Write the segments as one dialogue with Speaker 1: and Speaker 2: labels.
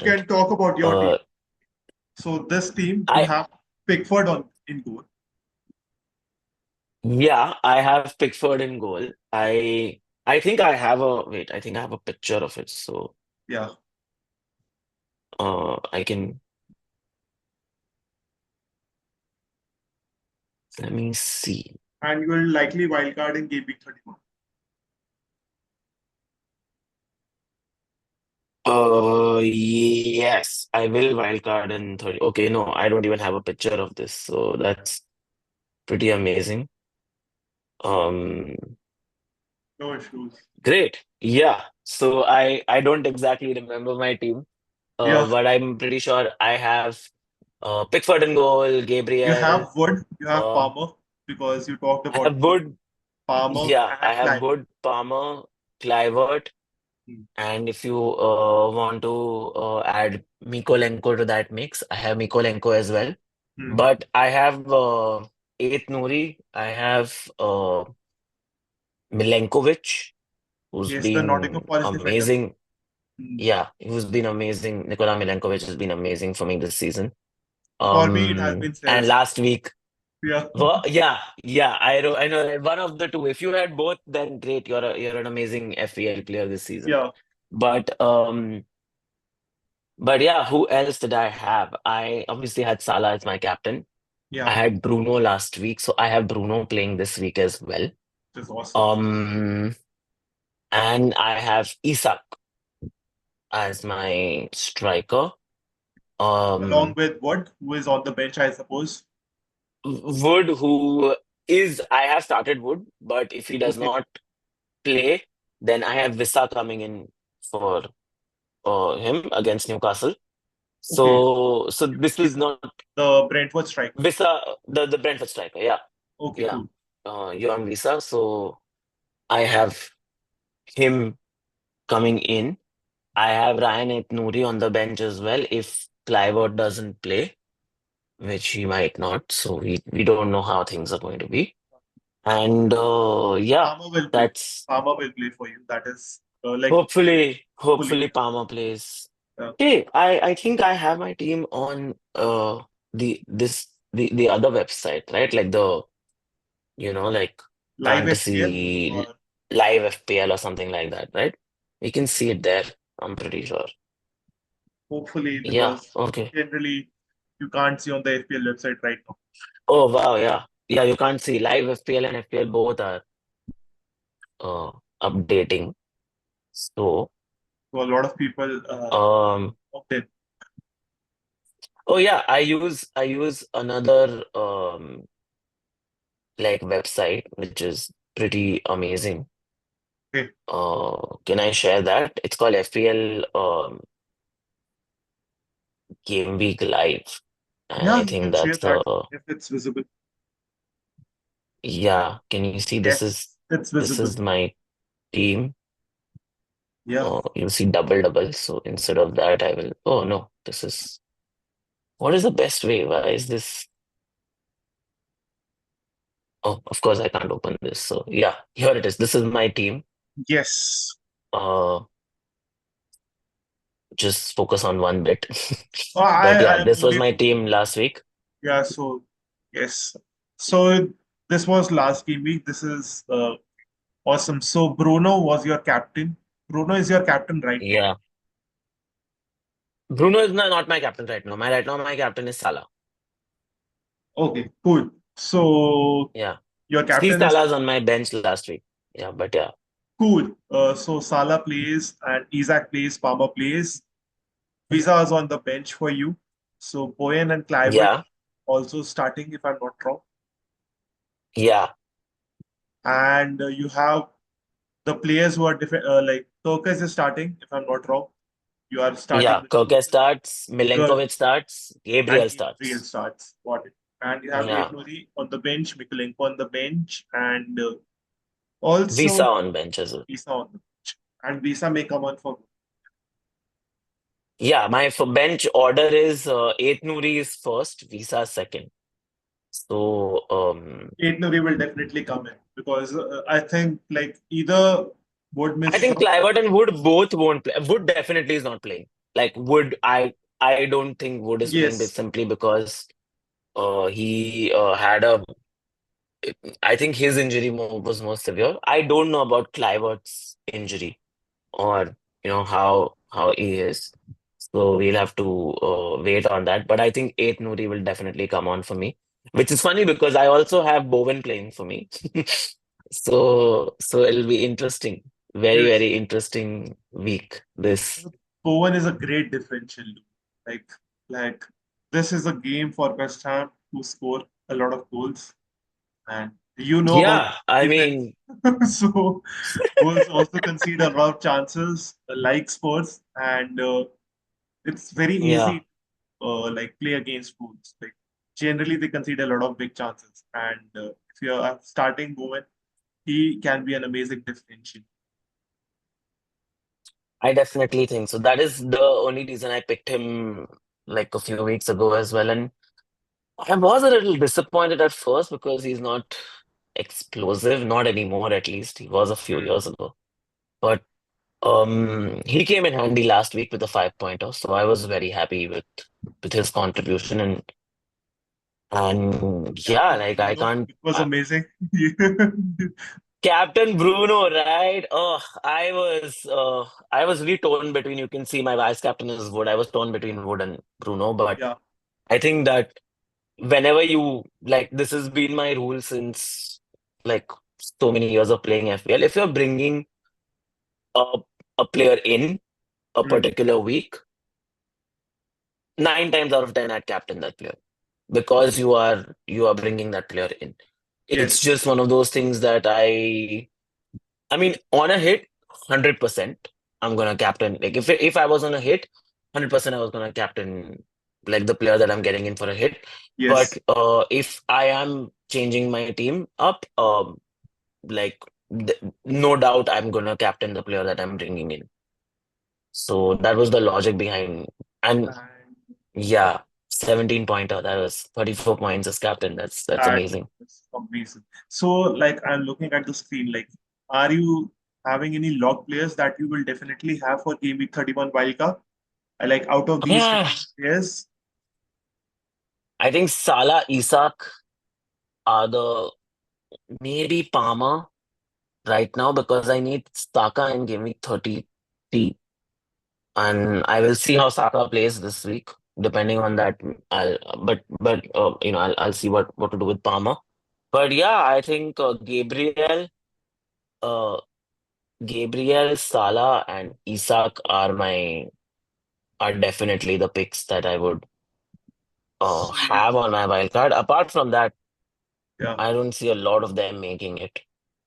Speaker 1: can talk about your team.
Speaker 2: Uh,
Speaker 1: So this team, you
Speaker 2: I
Speaker 1: have Pickford in goal.
Speaker 2: Yeah, I have Pickford in goal. I think I have a wait. I think I have a picture of it, so
Speaker 1: Yeah.
Speaker 2: I can let me see.
Speaker 1: And you will likely wildcard in Game Week 31.
Speaker 2: Yes, I will wildcard in 30. Okay, no, I don't even have a picture of this, so that's pretty amazing. Um,
Speaker 1: No issues.
Speaker 2: Great. Yeah. So I don't exactly remember my team,
Speaker 1: Yeah.
Speaker 2: but I'm pretty sure I have Pickford in goal,
Speaker 1: You
Speaker 2: Gabriel.
Speaker 1: have Wood, you have
Speaker 2: Uh,
Speaker 1: Palmer, because you talked
Speaker 2: I
Speaker 1: about
Speaker 2: have Wood.
Speaker 1: Palmer
Speaker 2: Yeah, I
Speaker 1: and
Speaker 2: have
Speaker 1: Clive.
Speaker 2: Wood, Palmer, Clivert,
Speaker 1: Hmm.
Speaker 2: and if you want to add Mikolenko to that mix, I have Mikolenko as well.
Speaker 1: Hmm.
Speaker 2: But I have Eighth Nouri. I have Milenkovic, who's
Speaker 1: Yes, the Nottingham
Speaker 2: been
Speaker 1: Forest defender.
Speaker 2: amazing.
Speaker 1: Hmm.
Speaker 2: Yeah, who's been amazing. Nikola Milenkovic has been amazing for me this season.
Speaker 1: For me, it has been
Speaker 2: And
Speaker 1: Ceres.
Speaker 2: last week,
Speaker 1: Yeah.
Speaker 2: well, yeah, I know that one of the two. If you had both, then great. You're an amazing FPL player this season.
Speaker 1: Yeah.
Speaker 2: But um, but yeah, who else did I have? I obviously had Salah as my captain. I
Speaker 1: Yeah.
Speaker 2: had Bruno last week, so I have Bruno playing this week as well.
Speaker 1: Which is awesome.
Speaker 2: Um, and I have Isak as my striker.
Speaker 1: Along
Speaker 2: Um,
Speaker 1: with Wood, who is on the bench, I suppose.
Speaker 2: Wood, who is I have started Wood, but if he does
Speaker 1: Okay.
Speaker 2: not play, then I have Vissa coming in for him against Newcastle.
Speaker 1: Okay.
Speaker 2: So this is
Speaker 1: Visa,
Speaker 2: not
Speaker 1: the Brentford striker.
Speaker 2: Vissa, the Brentford striker. Yeah,
Speaker 1: Okay,
Speaker 2: yeah.
Speaker 1: cool.
Speaker 2: You're on Vissa, so I have him coming in. I have Ryan Nouri on the bench as well if Clivert doesn't play, which he might not. So we don't know how things are going to be. And yeah,
Speaker 1: Palmer will play.
Speaker 2: that's
Speaker 1: Palmer will play for you. That is like fully.
Speaker 2: hopefully Palmer plays.
Speaker 1: Yeah.
Speaker 2: Hey, I think I have my team on the other website, right? Like the like
Speaker 1: Live FPL
Speaker 2: fantasy
Speaker 1: or
Speaker 2: live FPL or something like that, right? We can see it there, I'm pretty sure.
Speaker 1: hopefully,
Speaker 2: Yeah,
Speaker 1: because
Speaker 2: okay.
Speaker 1: generally you can't see on the FPL website right now.
Speaker 2: Oh wow, yeah. Yeah, you can't see live FPL and FPL both are uh updating. So
Speaker 1: So a lot of people
Speaker 2: um
Speaker 1: opt in.
Speaker 2: oh yeah, I use another like website which is pretty amazing.
Speaker 1: Okay.
Speaker 2: Can I share that? It's called FPL Game Week Live. And
Speaker 1: Yeah,
Speaker 2: I
Speaker 1: you
Speaker 2: think
Speaker 1: can share
Speaker 2: that's
Speaker 1: that if it's visible.
Speaker 2: yeah, can you see
Speaker 1: Yes, it's
Speaker 2: this
Speaker 1: visible.
Speaker 2: is my team.
Speaker 1: Yeah.
Speaker 2: You'll see double double. So instead of that, I will oh no, this is what is the best way? Why is this? Oh, of course I can't open this. So yeah, here it is. This is my team.
Speaker 1: Yes.
Speaker 2: Uh just focus on one bit.
Speaker 1: Oh,
Speaker 2: But
Speaker 1: I
Speaker 2: yeah,
Speaker 1: am
Speaker 2: this was
Speaker 1: only
Speaker 2: my team last week.
Speaker 1: yeah. So yes. So this was last game week. This is awesome. So Bruno was your captain. Bruno is your captain right now.
Speaker 2: Yeah. Bruno is not my captain right now. My captain is Salah.
Speaker 1: Okay, cool. So
Speaker 2: Yeah.
Speaker 1: your
Speaker 2: Steve
Speaker 1: captain is
Speaker 2: Salah's on my bench last week. Yeah, but yeah.
Speaker 1: cool. So Salah plays and Isaac plays, Palmer plays. Visa is on the bench for you. So Boyan and Clivert
Speaker 2: Yeah.
Speaker 1: also starting, if I'm not wrong.
Speaker 2: Yeah.
Speaker 1: And you have the players who are different, like Turkis is starting, if I'm not wrong. You are starting
Speaker 2: Yeah.
Speaker 1: with
Speaker 2: Koke starts,
Speaker 1: Good.
Speaker 2: Milenkovic starts,
Speaker 1: And
Speaker 2: Gabriel
Speaker 1: Gabriel
Speaker 2: starts.
Speaker 1: starts. Got it. And you have
Speaker 2: Yeah.
Speaker 1: Aitnuri on the bench, Mikulenko on the bench, and also
Speaker 2: Visa on bench as well.
Speaker 1: Visa on the bench. And Visa may come on for
Speaker 2: Yeah, my for bench order is Eighth Nouri is first, Visa second. So
Speaker 1: Aitnuri will definitely come in because I think like either Wood
Speaker 2: I
Speaker 1: misses
Speaker 2: think
Speaker 1: out.
Speaker 2: Clivert and Wood both won't play. Wood definitely is not playing. like Wood, I don't think Wood is playing
Speaker 1: Yes,
Speaker 2: simply because he had a I think his injury was more severe. I don't know about Clivert's injury or how he is. So we'll have to wait on that. But I think 8 Nuri will definitely come on for me, which is funny because I also have Bowen playing for me. So it'll be interesting. Very,
Speaker 1: yes.
Speaker 2: very interesting week this.
Speaker 1: Bowen is a great differential. Like, like this is a game for West Ham to score a lot of goals, and you know about
Speaker 2: Yeah, I
Speaker 1: defense.
Speaker 2: mean,
Speaker 1: So Wolves also concede a lot of chances, like Spurs, and it's very
Speaker 2: yeah.
Speaker 1: easy like play against Wolves. Like generally, they concede a lot of big chances, and if you are starting Bowen, he can be an amazing differential.
Speaker 2: I definitely think so. That is the only reason I picked him like a few weeks ago as well. And I was a little disappointed at first because he's not explosive, not anymore at least. He was a few
Speaker 1: Hmm.
Speaker 2: years ago. But he came in handy last week with a 5 pointer, so I was very happy with his contribution and yeah,
Speaker 1: Captain
Speaker 2: like I
Speaker 1: Bruno,
Speaker 2: can't
Speaker 1: it was amazing.
Speaker 2: Captain Bruno, right? Oh, I was really torn between, you can see my vice captain is Wood. I was torn between Wood and Bruno, but
Speaker 1: Yeah.
Speaker 2: I think that whenever you like, this has been my rule since like so many years of playing FPL. If you're bringing a a player in a
Speaker 1: Hmm.
Speaker 2: particular week, 9 times out of 10 I'd captain that player because you are bringing that player in. It's
Speaker 1: Yes.
Speaker 2: just one of those things that I mean, on a hit, 100%, I'm gonna captain. Like if I was on a hit, 100% I was gonna captain like the player that I'm getting in for a hit. But
Speaker 1: Yes.
Speaker 2: if I am changing my team up, like no doubt I'm gonna captain the player that I'm bringing in. So that was the logic behind. And
Speaker 1: And
Speaker 2: yeah, 17 pointer. That was 34 points as captain. That's
Speaker 1: that
Speaker 2: amazing.
Speaker 1: is amazing. So, like, I'm looking at the screen. Like, are you having any lock players that you will definitely have for Game Week 31 wildcard? Like, out of these
Speaker 2: Yeah,
Speaker 1: 15 players,
Speaker 2: I think Salah, Isak are the maybe Palmer right now because I need Saka in Game Week 33, and I will see how Saka plays this week. Depending on that, I'll see what to do with Palmer. But yeah, I think uh, Gabriel, Salah, and Isak are definitely the picks that I would
Speaker 1: so
Speaker 2: have on my wild card. Apart from that,
Speaker 1: yeah,
Speaker 2: I don't see a lot of them making it.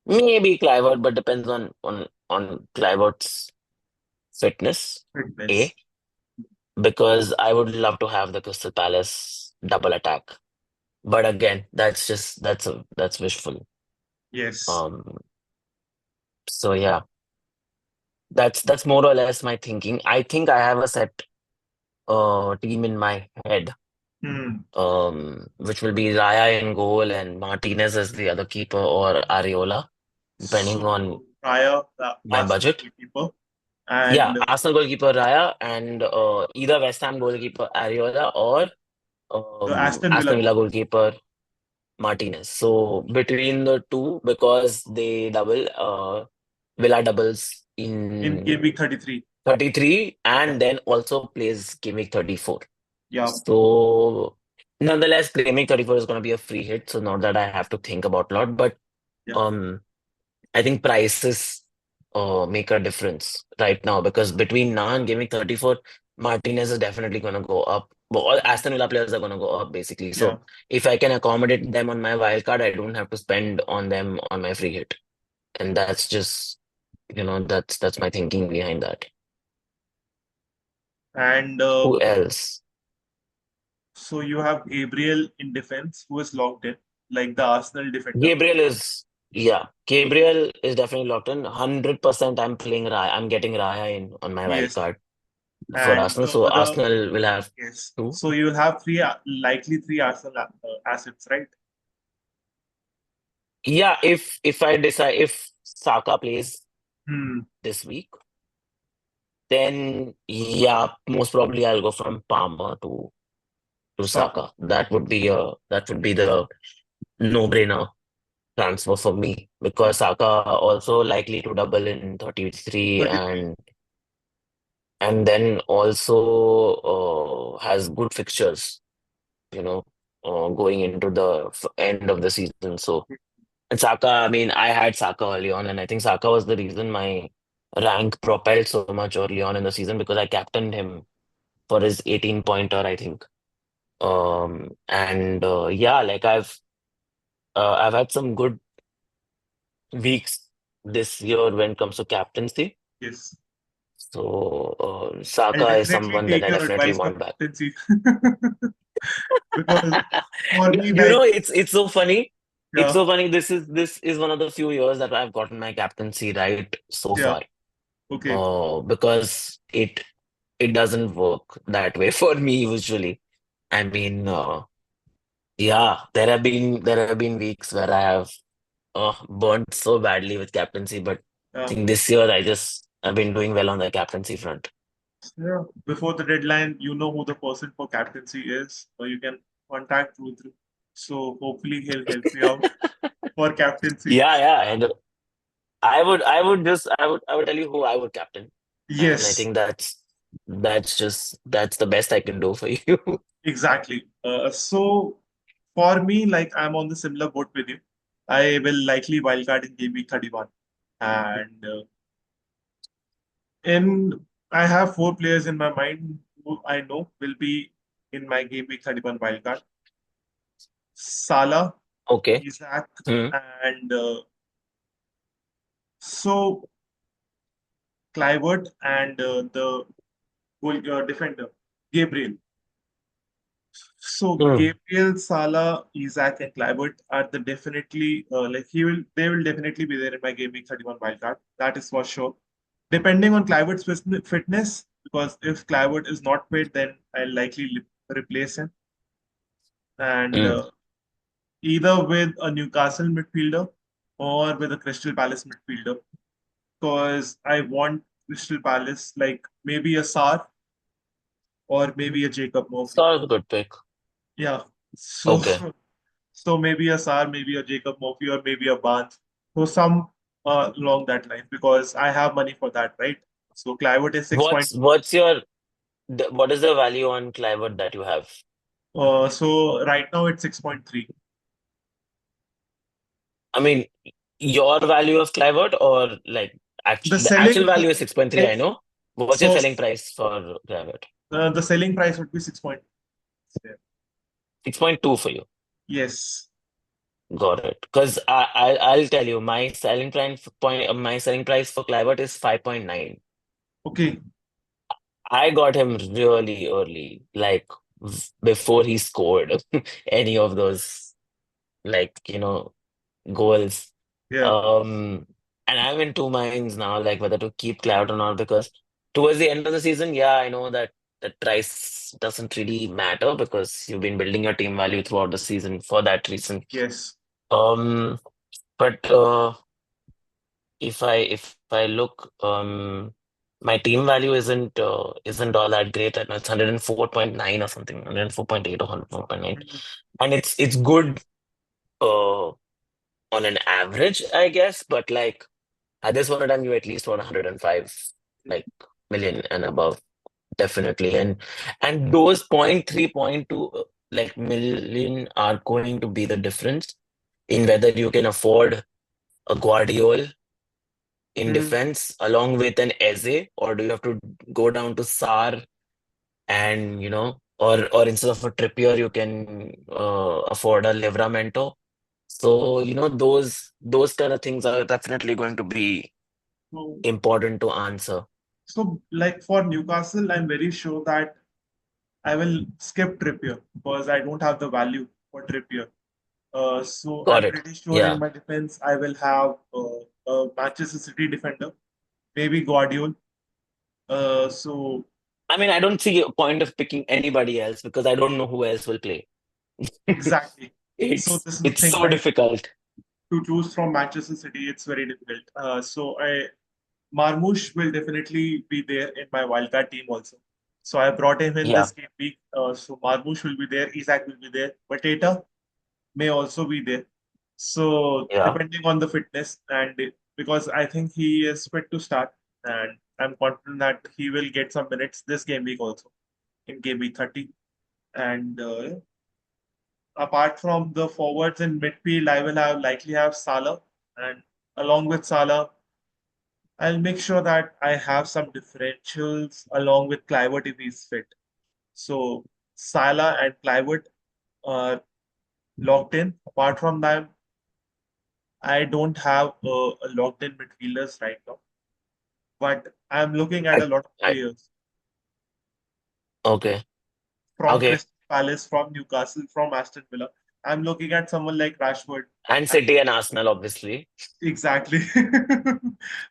Speaker 2: Maybe Clivert, but depends on Clivert's fitness. A
Speaker 1: fitness.
Speaker 2: because I would love to have the Crystal Palace double attack. But again, that's wishful.
Speaker 1: Yes.
Speaker 2: Um, so yeah, that's more or less my thinking. I think I have a set team in my head.
Speaker 1: Hmm.
Speaker 2: Which will be Raya in goal and Martinez as the other keeper or Areola, depending on
Speaker 1: So Raya, the
Speaker 2: my
Speaker 1: Arsenal
Speaker 2: budget.
Speaker 1: goalkeeper,
Speaker 2: Yeah,
Speaker 1: and
Speaker 2: Arsenal goalkeeper Raya and either West Ham goalkeeper Areola or
Speaker 1: the Aston Villa
Speaker 2: Aston Villa
Speaker 1: goalkeeper.
Speaker 2: goalkeeper Martinez. So between the two, because they double, Villa doubles
Speaker 1: In Game
Speaker 2: in
Speaker 1: Week 33.
Speaker 2: 33
Speaker 1: Yeah.
Speaker 2: and then also plays Game Week 34.
Speaker 1: Yeah.
Speaker 2: So nonetheless, Game Week 34 is going to be a free hit. So not that I have to think about a lot, but
Speaker 1: Yeah.
Speaker 2: um, I think prices make a difference right now because between now and Game Week 34, Martinez is definitely going to go up. But all Aston Villa players are going to go up basically.
Speaker 1: Yeah.
Speaker 2: So if I can accommodate them on my wild card, I don't have to spend on them on my free hit. And that's just, that's my thinking behind that.
Speaker 1: And
Speaker 2: Who else?
Speaker 1: so you have Gabriel in defense, who is locked in, like the Arsenal defender.
Speaker 2: Gabriel is, yeah, Gabriel is definitely locked in. 100% I'm playing Raya. I'm getting Raya in on my wild
Speaker 1: Yes.
Speaker 2: card for
Speaker 1: And
Speaker 2: Arsenal.
Speaker 1: the
Speaker 2: So
Speaker 1: other,
Speaker 2: Arsenal will have
Speaker 1: yes.
Speaker 2: two.
Speaker 1: So you'll have three, likely three Arsenal assets, right?
Speaker 2: Yeah, if I decide if Saka plays
Speaker 1: Hmm.
Speaker 2: this week, Then yeah, most probably I'll go from Palmer to
Speaker 1: Saka.
Speaker 2: Saka. That would be the no-brainer transfer for me because Saka also likely to double in 33
Speaker 1: 33.
Speaker 2: and then also has good fixtures, you know, going into the end of the season. So and Saka, I mean, I had Saka early on, and I think Saka was the reason my rank propelled so much early on in the season because I captained him for his 18 pointer, I think. And yeah, like I've had some good weeks this year when it comes to captaincy.
Speaker 1: Yes.
Speaker 2: So
Speaker 1: I'll
Speaker 2: Saka is
Speaker 1: definitely
Speaker 2: someone that
Speaker 1: take
Speaker 2: I
Speaker 1: your
Speaker 2: definitely
Speaker 1: advice for
Speaker 2: want back.
Speaker 1: captaincy. Because for me,
Speaker 2: You
Speaker 1: like,
Speaker 2: know, it's so funny. It's
Speaker 1: yeah,
Speaker 2: so funny. This is one of the few years that I've gotten my captaincy right so
Speaker 1: yeah,
Speaker 2: far.
Speaker 1: okay,
Speaker 2: Because it doesn't work that way for me usually. I mean, yeah, there have been weeks where I have burnt so badly with captaincy, but I
Speaker 1: yeah.
Speaker 2: think this year I've been doing well on the captaincy front.
Speaker 1: Yeah. Before the deadline, you know who the person for captaincy is, or you can contact Rudra. So hopefully he'll help you out for captaincy.
Speaker 2: Yeah, yeah, and I would tell you who I would captain, and I
Speaker 1: Yes,
Speaker 2: think that's the best I can do for you.
Speaker 1: exactly. So for me, like I'm on the similar boat with you. I will likely wildcard in game week 31. And in I have four players in my mind who I know will be in my game week 31 wildcard. Salah,
Speaker 2: Okay.
Speaker 1: Isaac,
Speaker 2: Hmm.
Speaker 1: and so Clivert and the defender, Gabriel. So
Speaker 2: Hmm.
Speaker 1: Gabriel, Salah, Isaac, and Clivert are the definitely like he will they will definitely be there in my game week 31 wildcard. That is for sure. Depending on Clivert's fitness, because if Clivert is not fit, then I'll likely replace him. And
Speaker 2: Hmm.
Speaker 1: either with a Newcastle midfielder or with a Crystal Palace midfielder, because I want Crystal Palace like maybe a Sar or maybe a Jacob Murphy.
Speaker 2: Sort of a good pick.
Speaker 1: Yeah. So
Speaker 2: Okay.
Speaker 1: so maybe a Sar, maybe a Jacob Murphy, or maybe a Barnes. So some along that line because I have money for that, right? So Clivert is 6 point.
Speaker 2: What is the value on Clivert that you have?
Speaker 1: So right now it's 6.3.
Speaker 2: I mean, your value of Clivert or like
Speaker 1: The
Speaker 2: the actual
Speaker 1: selling
Speaker 2: value is 6.3, I know. What's your
Speaker 1: so
Speaker 2: selling price for Clivert?
Speaker 1: the selling price would be 6 point.
Speaker 2: 6.2 for you.
Speaker 1: Yes.
Speaker 2: Got it. Because I'll tell you, my selling price for Clivert is 5.9.
Speaker 1: Okay.
Speaker 2: I got him really early, like before he scored any of those, like, goals.
Speaker 1: Yeah.
Speaker 2: Um, and I'm in two minds now, like whether to keep Cloud or not, because towards the end of the season, yeah, I know that the price doesn't really matter because you've been building your team value throughout the season for that reason.
Speaker 1: Yes.
Speaker 2: Um, but if I look, my team value isn't all that great. I know it's 104.9 or something, 104.8 or 104.9,
Speaker 1: Mhm.
Speaker 2: and it's good on an average, I guess. But like at this point in time, you at least want 105 like million and above, definitely. And those point 3, point 2 like million are going to be the difference in whether you can afford a Guardiol in
Speaker 1: Mhm.
Speaker 2: defense along with an Eze, or do you have to go down to Sar and or instead of a Trippier, you can afford a Livramento. So those kind of things are definitely going to be
Speaker 1: So,
Speaker 2: important to answer.
Speaker 1: so like for Newcastle, I'm very sure that I will skip Trippier because I don't have the value for Trippier. So
Speaker 2: Got
Speaker 1: I'm
Speaker 2: it.
Speaker 1: pretty sure in
Speaker 2: Yeah.
Speaker 1: my defense I will have a Manchester City defender, maybe Guardiola. So
Speaker 2: I mean, I don't see a point of picking anybody else because I don't know who else will play.
Speaker 1: exactly. So
Speaker 2: It's
Speaker 1: this is the
Speaker 2: it's
Speaker 1: thing,
Speaker 2: so
Speaker 1: right?
Speaker 2: difficult.
Speaker 1: To choose from Manchester City, it's very difficult. So I Marmoush will definitely be there in my wildcard team also. So I brought him in
Speaker 2: Yeah,
Speaker 1: this game week. So Marmoush will be there, Isaac will be there, Potato may also be there. So
Speaker 2: yeah.
Speaker 1: depending on the fitness and because I think he is fit to start and I'm confident that he will get some minutes this game week also in game week 30. And apart from the forwards in midfield, I will have likely have Salah and along with Salah, I'll make sure that I have some differentials along with Clivert if he's fit. So Salah and Clivert are locked in. Apart from that, I don't have a locked in midfielders right now, but I'm looking at
Speaker 2: I,
Speaker 1: a lot of
Speaker 2: I,
Speaker 1: players
Speaker 2: okay,
Speaker 1: from
Speaker 2: okay.
Speaker 1: Crystal Palace, from Newcastle, from Aston Villa. I'm looking at someone like Rashford.
Speaker 2: And City and Arsenal, obviously.
Speaker 1: Exactly.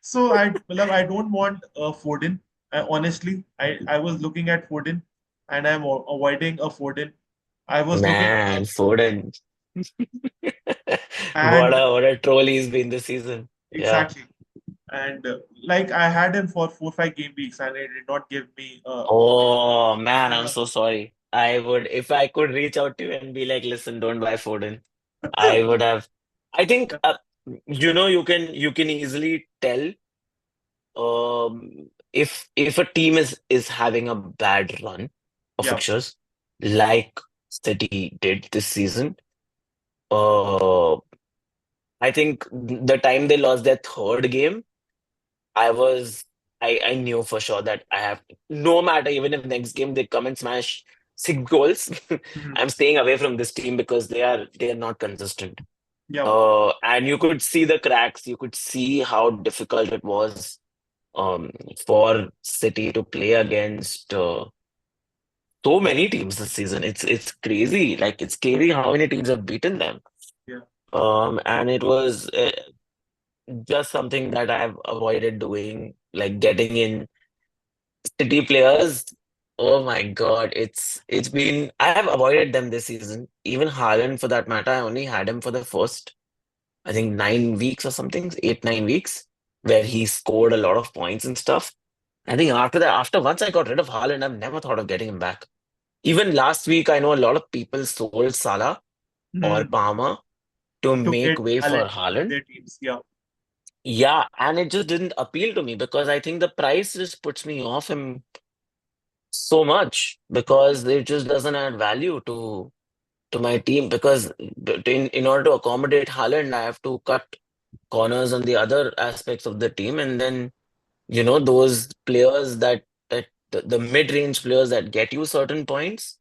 Speaker 1: So I don't want Foden. Honestly, I was looking at Foden, and I'm avoiding a Foden. I was looking
Speaker 2: Man, Foden.
Speaker 1: and
Speaker 2: What a troll he's been this season. Yeah.
Speaker 1: exactly, and like I had him for 4 5 game weeks, and it did not give me
Speaker 2: Oh man, I'm
Speaker 1: enough.
Speaker 2: so sorry. I would, if I could reach out to you and be like, listen, don't buy Foden. I would have. I think you can easily tell if a team is having a bad run of
Speaker 1: Yeah.
Speaker 2: fixtures like City did this season. Uh, I think the time they lost their third game, I was I knew for sure that I have no matter even if next game they come and smash 6 goals,
Speaker 1: Mhm.
Speaker 2: I'm staying away from this team because they are not consistent.
Speaker 1: Yeah.
Speaker 2: And you could see the cracks. You could see how difficult it was um, for City to play against so many teams this season. It's crazy. Like it's scary how many teams have beaten them.
Speaker 1: Yeah.
Speaker 2: And it was just something that I've avoided doing, like getting in City players. Oh my God, it's been I have avoided them this season. Even Haaland, for that matter, I only had him for the first, I think 9 weeks or something, 8 9 weeks, where he scored a lot of points and stuff. I think after that, after once I got rid of Haaland, I've never thought of getting him back. Even last week, I know a lot of people sold Salah or
Speaker 1: Mhm.
Speaker 2: Palmer to
Speaker 1: To
Speaker 2: make
Speaker 1: get
Speaker 2: way for
Speaker 1: talent in
Speaker 2: Haaland.
Speaker 1: their teams. Yeah.
Speaker 2: Yeah, and it just didn't appeal to me because I think the price just puts me off him so much because it just doesn't add value to my team because in order to accommodate Haaland, I have to cut corners on the other aspects of the team, and then those players that the mid-range players that get you certain points.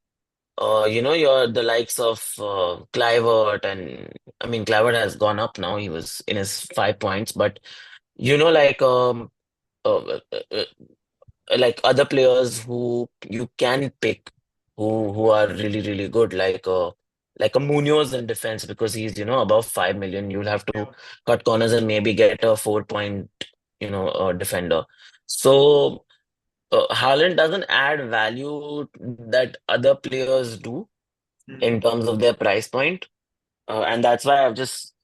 Speaker 2: You're the likes of Clivert, and I mean Clivert has gone up now. He was in his 5 points, but like like other players who you can pick who are really really good like a Munoz in defense because he's above 5 million. You'll have to
Speaker 1: Yeah.
Speaker 2: cut corners and maybe get a 4 point defender. So Haaland doesn't add value that other players do
Speaker 1: Mhm.
Speaker 2: in terms of their price point, and that's why I've just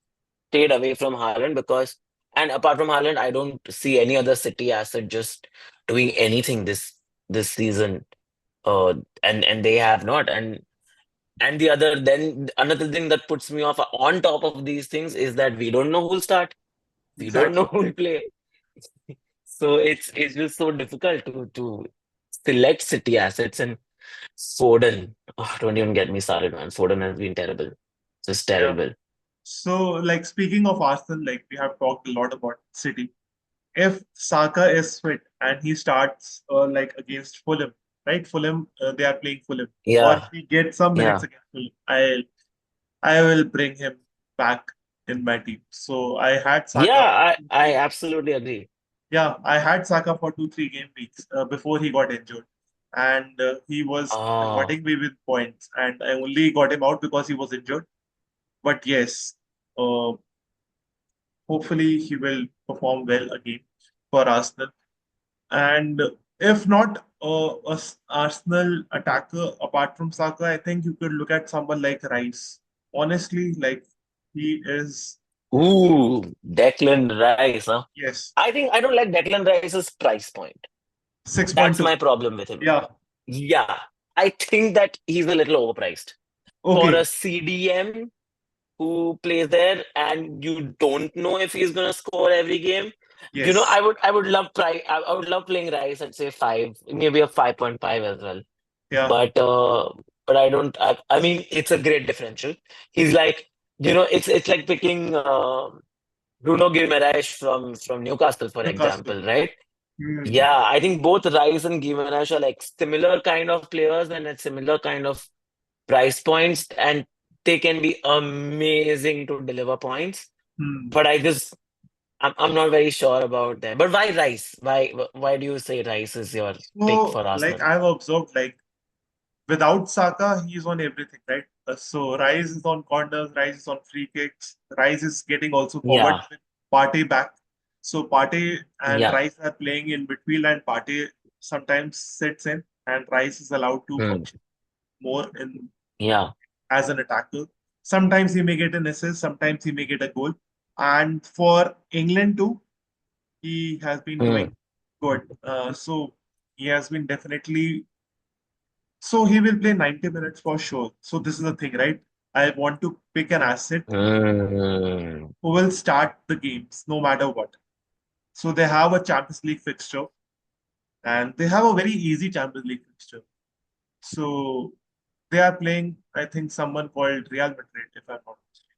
Speaker 2: stayed away from Haaland because, and apart from Haaland, I don't see any other City asset just doing anything this season. Uh, and they have not. And then another thing that puts me off on top of these things is that we don't know who'll start. We don't know
Speaker 1: Exactly.
Speaker 2: who'll play. So it's just so difficult to select City assets and Foden. Oh, don't even get me started, man. Foden has been terrible. Just
Speaker 1: Yeah.
Speaker 2: terrible.
Speaker 1: So, like speaking of Arsenal, like we have talked a lot about City. If Saka is fit and he starts like against Fulham, right? Fulham, they are playing Fulham, or if
Speaker 2: Yeah,
Speaker 1: he gets some minutes
Speaker 2: yeah.
Speaker 1: against Fulham, I will bring him back in my team. So I had
Speaker 2: Yeah,
Speaker 1: Saka for two,
Speaker 2: I
Speaker 1: three.
Speaker 2: absolutely agree.
Speaker 1: Yeah, I had Saka for 2 3 game weeks before he got injured, and he was
Speaker 2: Oh,
Speaker 1: rewarding me with points, and I only got him out because he was injured. But yes, uh, hopefully he will perform well again for Arsenal. And if not Arsenal attacker apart from Saka, I think you could look at someone like Rice. Honestly, like he is.
Speaker 2: Ooh, Declan Rice, huh?
Speaker 1: Yes,
Speaker 2: I think I don't like Declan Rice's price point. That's
Speaker 1: 6.2.
Speaker 2: my problem with him.
Speaker 1: Yeah.
Speaker 2: Yeah, I think that he's a little overpriced for
Speaker 1: Okay.
Speaker 2: a CDM who plays there, and you don't know if he's gonna score every game.
Speaker 1: Yes.
Speaker 2: I would love I would love playing Rice at say 5, maybe a 5.5 as well.
Speaker 1: Yeah.
Speaker 2: But I don't. I mean, it's a great differential. He's like, it's like picking Bruno Guimaraes from Newcastle, for
Speaker 1: Newcastle.
Speaker 2: example, right?
Speaker 1: Hmm.
Speaker 2: Yeah, I think both Rice and Guimaraes are like similar kind of players and at similar kind of price points, and they can be amazing to deliver points.
Speaker 1: Hmm.
Speaker 2: But I'm not very sure about that. But why Rice? Why do you say Rice is your pick
Speaker 1: So,
Speaker 2: for
Speaker 1: like
Speaker 2: Arsenal?
Speaker 1: I've observed, like without Saka, he's on everything, right? So Rice is on corners, Rice is on free kicks, Rice is getting also forward
Speaker 2: Yeah,
Speaker 1: with Partey back. So Partey and
Speaker 2: yeah,
Speaker 1: Rice are playing in midfield, and Partey sometimes sits in, and Rice is allowed to
Speaker 2: hmm,
Speaker 1: function more in
Speaker 2: yeah,
Speaker 1: as an attacker. Sometimes he may get an assist, sometimes he may get a goal. And for England too, he has been
Speaker 2: hmm,
Speaker 1: doing good. So he has been definitely. So he will play 90 minutes for sure. So this is the thing, right? I want to pick an asset
Speaker 2: hmm,
Speaker 1: who will start the games no matter what. So they have a Champions League fixture and they have a very easy Champions League fixture. So they are playing, I think, someone called Real Madrid, if I'm not mistaken.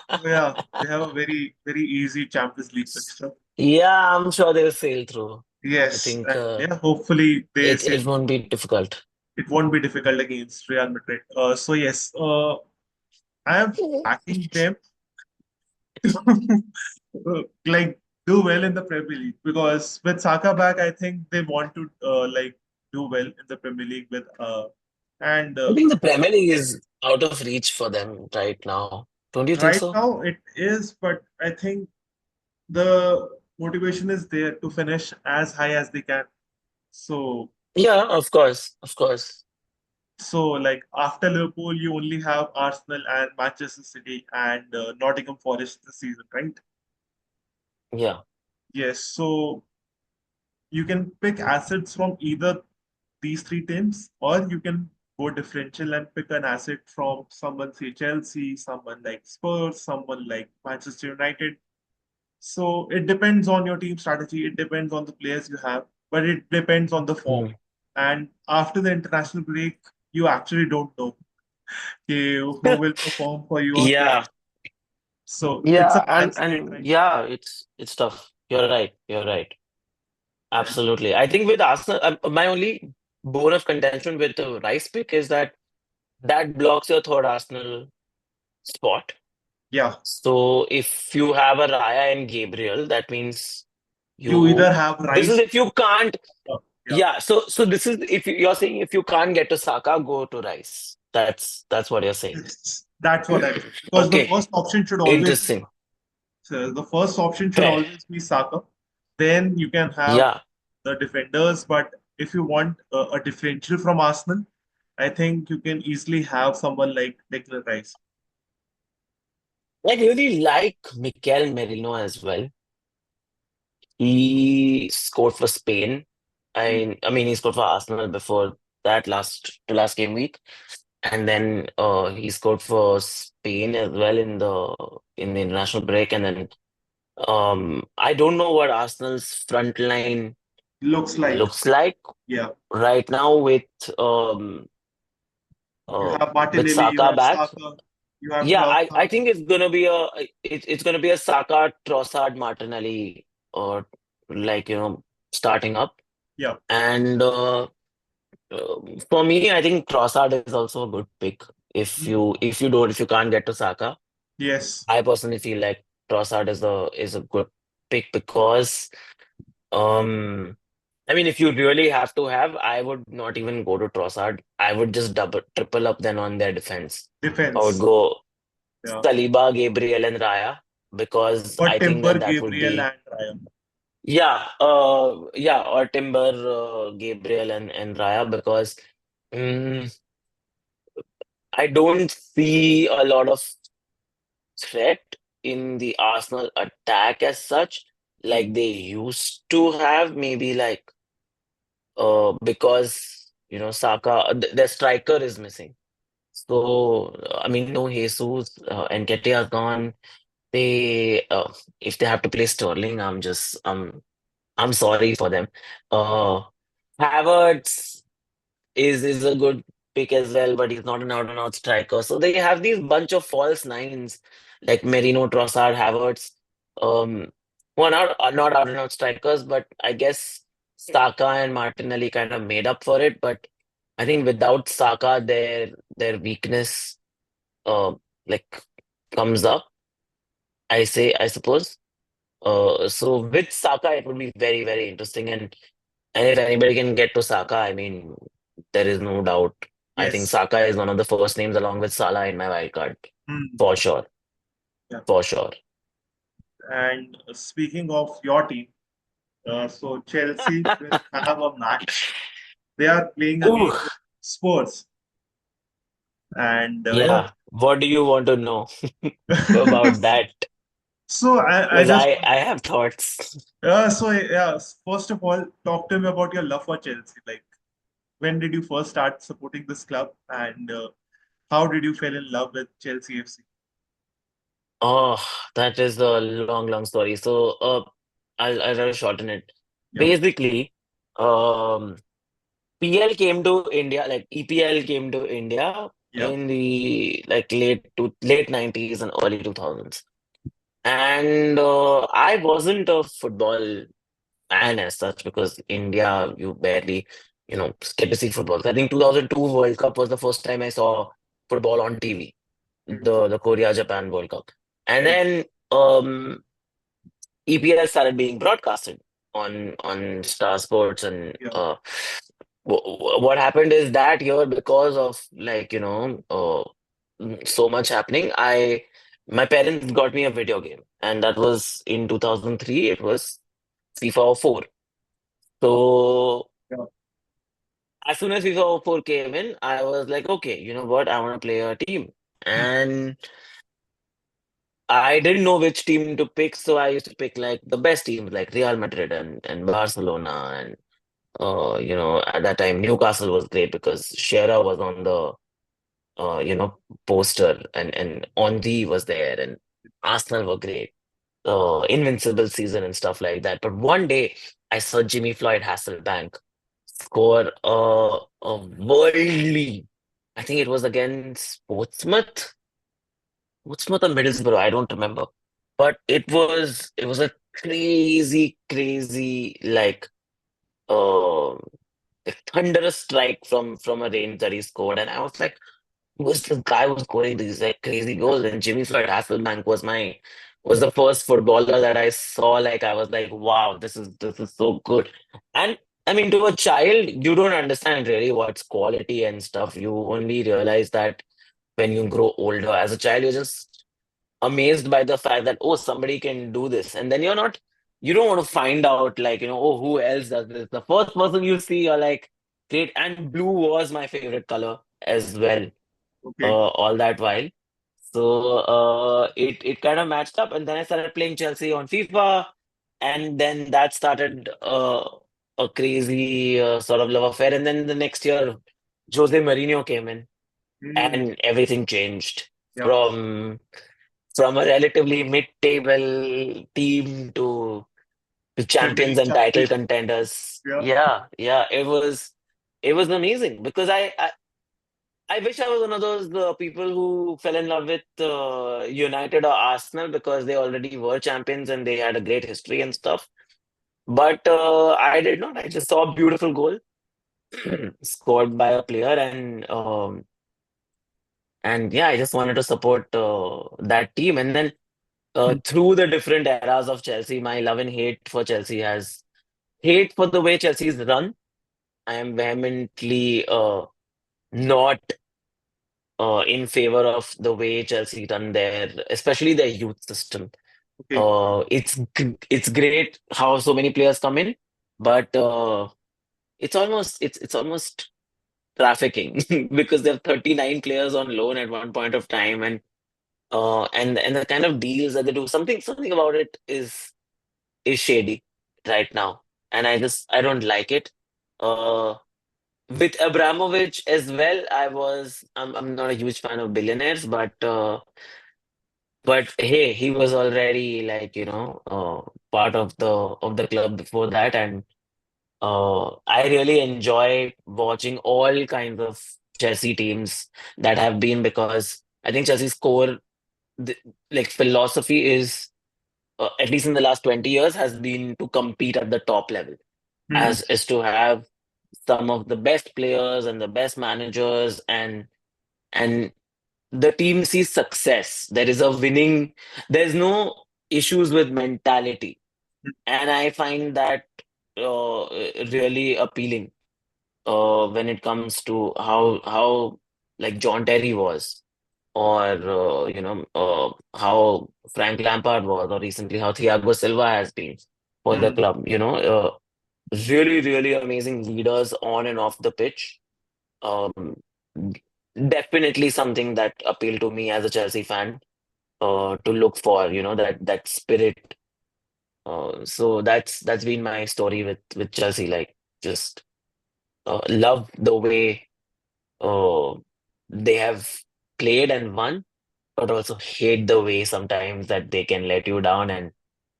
Speaker 1: So yeah, they have a very, very easy Champions League fixture.
Speaker 2: Yeah, I'm sure they'll sail through. I
Speaker 1: Yes,
Speaker 2: think
Speaker 1: and yeah, hopefully they
Speaker 2: it
Speaker 1: say
Speaker 2: it won't be difficult.
Speaker 1: it won't be difficult against Real Madrid. So yes, I am backing them like do well in the Premier League because with Saka back, I think they want to like do well in the Premier League with and
Speaker 2: I think the Premier League is out of reach for them right now. Don't you think
Speaker 1: right
Speaker 2: so?
Speaker 1: now it is, but I think the motivation is there to finish as high as they can. So
Speaker 2: Yeah, of course, of course.
Speaker 1: like after Liverpool, you only have Arsenal and Manchester City and Nottingham Forest this season, right?
Speaker 2: Yeah.
Speaker 1: Yes, so you can pick assets from either these three teams, or you can go differential and pick an asset from someone, say Chelsea, someone like Spurs, someone like Manchester United. So it depends on your team strategy, it depends on the players you have, but it depends on the form.
Speaker 2: Mm.
Speaker 1: And after the international break, you actually don't know okay, who will perform for your club.
Speaker 2: Yeah,
Speaker 1: So it's a
Speaker 2: yeah, and
Speaker 1: blank slate,
Speaker 2: and
Speaker 1: right?
Speaker 2: yeah, it's tough. You're right. You're right.
Speaker 1: Yeah.
Speaker 2: Absolutely. I think with Arsenal, my only bone of contention with the Rice pick is that blocks your third Arsenal spot.
Speaker 1: Yeah.
Speaker 2: So if you have a Raya and Gabriel, that means
Speaker 1: You
Speaker 2: you.
Speaker 1: either have
Speaker 2: This is
Speaker 1: Rice
Speaker 2: if you can't.
Speaker 1: or yeah.
Speaker 2: Yeah. So this is if you're saying if you can't get to Saka, go to Rice. That's what you're saying.
Speaker 1: That's what I'm saying. Because the
Speaker 2: Okay.
Speaker 1: first option should always be
Speaker 2: Interesting.
Speaker 1: so the first option should
Speaker 2: Fair.
Speaker 1: always be Saka. Then you can have
Speaker 2: Yeah.
Speaker 1: the defenders. But if you want a differential from Arsenal, I think you can easily have someone like Declan Rice.
Speaker 2: I really like Mikel Merino as well. He scored for Spain.
Speaker 1: Hmm.
Speaker 2: I mean he scored for Arsenal before that last game week. And then he scored for Spain as well in the international break. And then I don't know what Arsenal's front line
Speaker 1: Looks like
Speaker 2: looks like
Speaker 1: yeah.
Speaker 2: right now um
Speaker 1: You
Speaker 2: uh
Speaker 1: have
Speaker 2: with
Speaker 1: Martinelli, you
Speaker 2: Saka
Speaker 1: have
Speaker 2: back.
Speaker 1: Saka, you have
Speaker 2: Yeah, I
Speaker 1: Trossard.
Speaker 2: think it's gonna be a Saka Trossard Martinelli or like starting up.
Speaker 1: Yeah.
Speaker 2: And for me, I think Trossard is also a good pick
Speaker 1: Hmm.
Speaker 2: if you can't get to Saka.
Speaker 1: Yes.
Speaker 2: I personally feel like Trossard is a good pick because um I mean if you really have to have, I would not even go to Trossard. I would just double triple up then on their defense. I would
Speaker 1: Defense.
Speaker 2: go
Speaker 1: Yeah.
Speaker 2: Saliba, Gabriel, and Raya because
Speaker 1: Or
Speaker 2: I think
Speaker 1: Timber,
Speaker 2: that would
Speaker 1: Gabriel,
Speaker 2: be
Speaker 1: and Ryan.
Speaker 2: yeah, or Timber, Gabriel, and Raya because mm, I don't see a lot of threat in the Arsenal attack as such, like
Speaker 1: Hmm.
Speaker 2: they used to have, maybe like because Saka, their striker is missing. So I mean, no Jesus, and Nketiah gone. They if they have to play Sterling, I'm sorry for them. Uh, Havertz is a good pick as well, but he's not an out and out striker. So they have these bunch of false nines like Merino, Trossard, Havertz, um, who are not out and out strikers, but I guess Saka and Martinelli kind of made up for it. But I think without Saka, their weakness uh like comes up. I suppose. So with Saka, it would be very, very interesting. And if anybody can get to Saka, I mean, there is no doubt. I think
Speaker 1: Yes.
Speaker 2: Saka is one of the first names along with Salah in my wild card.
Speaker 1: Hmm.
Speaker 2: For sure.
Speaker 1: Yeah.
Speaker 2: For sure.
Speaker 1: And speaking of your team, so Chelsea will have a match. They are playing
Speaker 2: Ooh,
Speaker 1: against Spurs, and
Speaker 2: yeah. What do you want to know about that?
Speaker 1: so I
Speaker 2: Because
Speaker 1: just
Speaker 2: I have thoughts.
Speaker 1: so yeah. First of all, talk to me about your love for Chelsea. Like, when did you first start supporting this club, and how did you fall in love with Chelsea FC?
Speaker 2: Oh, that is a long, long story. So, I'll try to shorten it.
Speaker 1: Yeah,
Speaker 2: Basically, um, PL came to India, like EPL came to India
Speaker 1: yeah,
Speaker 2: in the like late 90s and early 2000s. And I wasn't a football fan as such because India, you barely, get to see football. I think 2002 World Cup was the first time I saw football on TV,
Speaker 1: okay,
Speaker 2: the Korea-Japan World Cup. And
Speaker 1: right,
Speaker 2: then EPL started being broadcasted on Star Sports, and
Speaker 1: yeah,
Speaker 2: what happened is that year, because of like so much happening, I my parents got me a video game, and that was in 2003. It was FIFA 04. So
Speaker 1: yeah,
Speaker 2: as soon as FIFA 04 came in, I was like, okay, you know what? I want to play a team.
Speaker 1: hmm,
Speaker 2: And I didn't know which team to pick, so I used to pick like the best teams like Real Madrid and Barcelona, and at that time Newcastle was great because Shearer was on the poster, and Henry was there, and Arsenal were great. Invincible season and stuff like that. But one day I saw Jimmy Floyd Hasselbank score a worldly, I think it was against Portsmouth or Middlesbrough, I don't remember. But it was a crazy, crazy uh, thunderous strike from a range that he scored, and I was like, was this guy was scoring these like crazy goals? And Jimmy Floyd Hasselbank was the first footballer that I saw. Like I was like, wow, this is so good. And I mean, to a child, you don't understand really what's quality and stuff. You only realize that when you grow older. As a child, you're just amazed by the fact that, oh, somebody can do this, and then you don't want to find out, like, oh, who else does this. The first person you see, you're like, great. And blue was my favorite color as well,
Speaker 1: okay,
Speaker 2: all that while. So it kind of matched up, and then I started playing Chelsea on FIFA, and then that started a crazy sort of love affair. And then the next year, Jose Mourinho came in,
Speaker 1: hmm,
Speaker 2: and everything changed
Speaker 1: yeah,
Speaker 2: from a relatively mid-table team to
Speaker 1: to
Speaker 2: champions
Speaker 1: winning
Speaker 2: and title
Speaker 1: championship,
Speaker 2: contenders.
Speaker 1: yeah,
Speaker 2: Yeah, yeah, it was amazing because I wish I was one of those people who fell in love with United or Arsenal because they already were champions and they had a great history and stuff. But I did not. I just saw a beautiful goal scored by a player, and yeah, I just wanted to support that team. And then
Speaker 1: hmm,
Speaker 2: through the different eras of Chelsea, my love and hate for Chelsea has hate for the way Chelsea's run. I am vehemently not in favor of the way Chelsea run especially their youth system.
Speaker 1: okay,
Speaker 2: It's great how so many players come in, but it's almost trafficking because there are 39 players on loan at one point of time, and And the kind of deals that they do, something about it is shady right now, and I don't like it. Uh, with Abramovich as well, I'm not a huge fan of billionaires, but hey, he was already like part of the club before that, and I really enjoy watching all kinds of Chelsea teams that have been, because I think Chelsea's core the, like philosophy is, at least in the last 20 years, has been to compete at the top level,
Speaker 1: Hmm.
Speaker 2: as is to have some of the best players and the best managers, and the team sees success. There is a winning, there's no issues with mentality. And I find that really appealing when it comes to how like John Terry was, or how Frank Lampard was, or recently how Thiago Silva has been for the
Speaker 1: Hmm.
Speaker 2: club. Really, really amazing leaders on and off the pitch. Um, Definitely something that appealed to me as a Chelsea fan, to look for, that spirit. So that's been my story with Chelsea. Like, just love the way uh, they have played and won, but also hate the way sometimes that they can let you down. And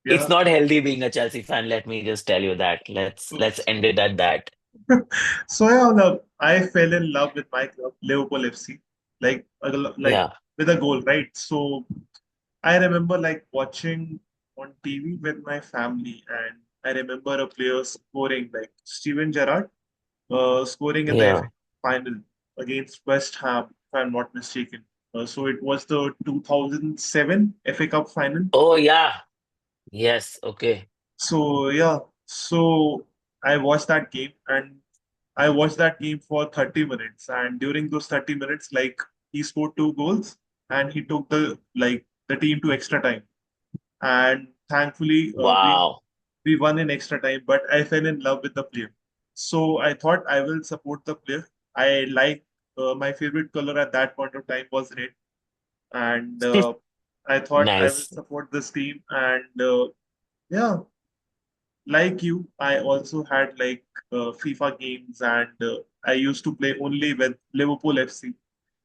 Speaker 2: it's
Speaker 1: Yeah.
Speaker 2: not healthy being a Chelsea fan. Let me just tell you that. Let's end it at that.
Speaker 1: So yeah, look, I fell in love with my club, Liverpool FC, like
Speaker 2: Yeah,
Speaker 1: with a goal, right? So I remember like watching on TV with my family, and I remember a player scoring, like Steven Gerrard, scoring in the FA
Speaker 2: yeah.
Speaker 1: final against West Ham, if I'm not mistaken. So it was the 2007 FA Cup final.
Speaker 2: Oh yeah. Yes. Okay.
Speaker 1: So yeah, so I watched that game, and I watched that game for 30 minutes. And during those 30 minutes, like he scored two goals and he took the team to extra time. And thankfully,
Speaker 2: Wow.
Speaker 1: we won in extra time. But I fell in love with the player, so I thought I will support the player. I like my favorite color at that point of time was red, and I thought I will
Speaker 2: Nice.
Speaker 1: support this team. And yeah, like you, I also had like FIFA games, and I used to play only with Liverpool FC.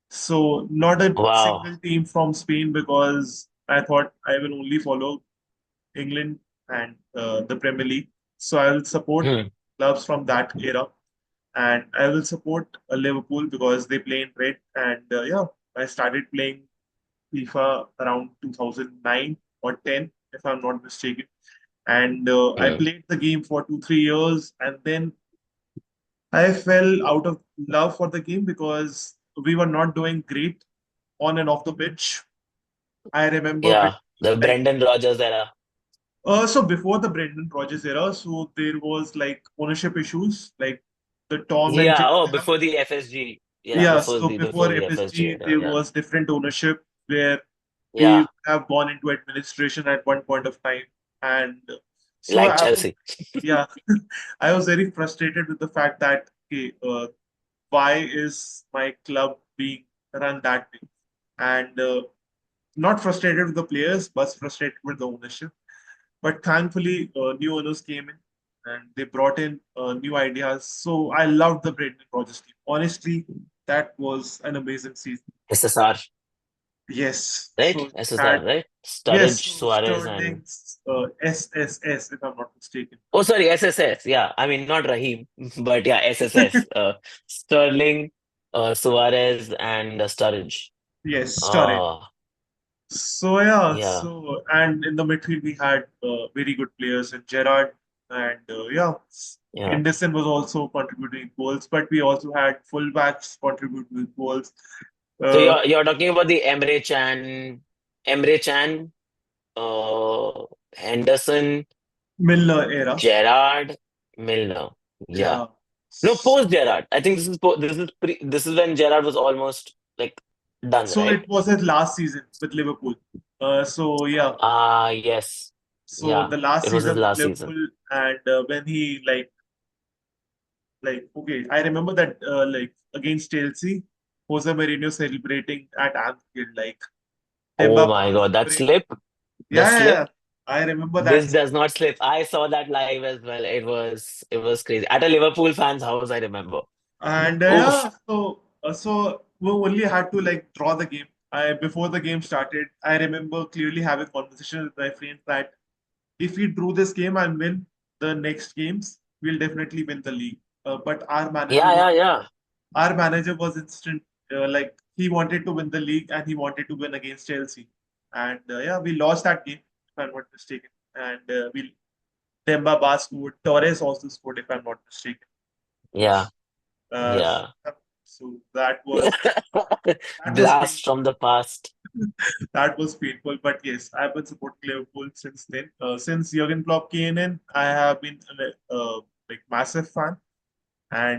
Speaker 1: So not a
Speaker 2: Wow.
Speaker 1: single team from Spain, because I thought I will only follow England and the Premier League. So I will support
Speaker 2: Hmm.
Speaker 1: clubs from that era, and I will support Liverpool because they play in red. And yeah, I started playing FIFA around 2009 or 10, if I'm not mistaken. And I
Speaker 2: Hmm.
Speaker 1: played the game for 2, 3 years, and then I fell out of love for the game because we were not doing great on and off the pitch. I remember
Speaker 2: Yeah. The
Speaker 1: like
Speaker 2: Brendan Rodgers era.
Speaker 1: so before the Brendan Rodgers era, so there was like ownership issues, like the Tom and
Speaker 2: Yeah.
Speaker 1: James
Speaker 2: Oh,
Speaker 1: era.
Speaker 2: before the FSG. Yeah.
Speaker 1: Yeah,
Speaker 2: Before
Speaker 1: so
Speaker 2: the
Speaker 1: before
Speaker 2: before the FSG
Speaker 1: FSG,
Speaker 2: era.
Speaker 1: there
Speaker 2: Yeah.
Speaker 1: was different ownership where we
Speaker 2: Yeah.
Speaker 1: have gone into administration at one point of time. And so
Speaker 2: Like
Speaker 1: I was,
Speaker 2: Chelsea.
Speaker 1: yeah, I was very frustrated with the fact that, okay, why is my club being run that way? And not frustrated with the players, but frustrated with the ownership. But thankfully, new owners came in and they brought in new ideas. So I loved the Brendan Rodgers team. Honestly, that was an amazing season.
Speaker 2: SSR.
Speaker 1: Yes.
Speaker 2: Right?
Speaker 1: So we
Speaker 2: SSR.
Speaker 1: had,
Speaker 2: Right?
Speaker 1: yes,
Speaker 2: Sturridge,
Speaker 1: so
Speaker 2: Suarez, and
Speaker 1: Sterling's SSS, if I'm not mistaken.
Speaker 2: oh, sorry, SSS. Yeah. I mean, not Raheem, but yeah, SSS. Sterling, Suarez, and Sturridge.
Speaker 1: Yes, Sturridge.
Speaker 2: Oh,
Speaker 1: So yeah,
Speaker 2: yeah.
Speaker 1: and in the midfield we had very good players in Gerrard, and yeah,
Speaker 2: Yeah.
Speaker 1: Henderson was also contributing goals, but we also had fullbacks contributing goals.
Speaker 2: So
Speaker 1: Uh,
Speaker 2: you're talking about the Emre Can, uh, Henderson,
Speaker 1: Milner era.
Speaker 2: Gerard, Milner. Yeah.
Speaker 1: Yeah.
Speaker 2: No, post Gerard. I think this is when Gerard was almost like done,
Speaker 1: So
Speaker 2: right?
Speaker 1: it was his last season with Liverpool. So yeah,
Speaker 2: Ah, yes.
Speaker 1: so
Speaker 2: Yeah.
Speaker 1: the last
Speaker 2: It was his
Speaker 1: season with
Speaker 2: last season.
Speaker 1: Liverpool, and when he okay, I remember that like against Chelsea, Jose Mourinho celebrating at Anfield, like.
Speaker 2: Oh
Speaker 1: Demba
Speaker 2: my
Speaker 1: Ba
Speaker 2: God, that
Speaker 1: scoring.
Speaker 2: slip, the
Speaker 1: Yeah, yeah, yeah.
Speaker 2: slip.
Speaker 1: I remember
Speaker 2: This
Speaker 1: that.
Speaker 2: does not slip. I saw that live as well. It was crazy. At a Liverpool fan's house, I remember.
Speaker 1: And
Speaker 2: Oof.
Speaker 1: yeah, so we only had to like draw the game. I Before the game started, I remember clearly having conversation with my friends that if we drew this game and win the next games, we'll definitely win the league. But
Speaker 2: Yeah, yeah, yeah.
Speaker 1: our manager was instant. Like he wanted to win the league and he wanted to win against Chelsea. And yeah, we lost that game if I'm not mistaken. And we Demba Ba scored. Torres also scored if I'm not mistaken.
Speaker 2: Yeah,
Speaker 1: Uh,
Speaker 2: yeah.
Speaker 1: so that was
Speaker 2: Blast
Speaker 1: painful.
Speaker 2: from the past.
Speaker 1: That was painful. But yes, I've been supporting Liverpool since then. Since Jurgen Klopp came in, I have been like massive fan. And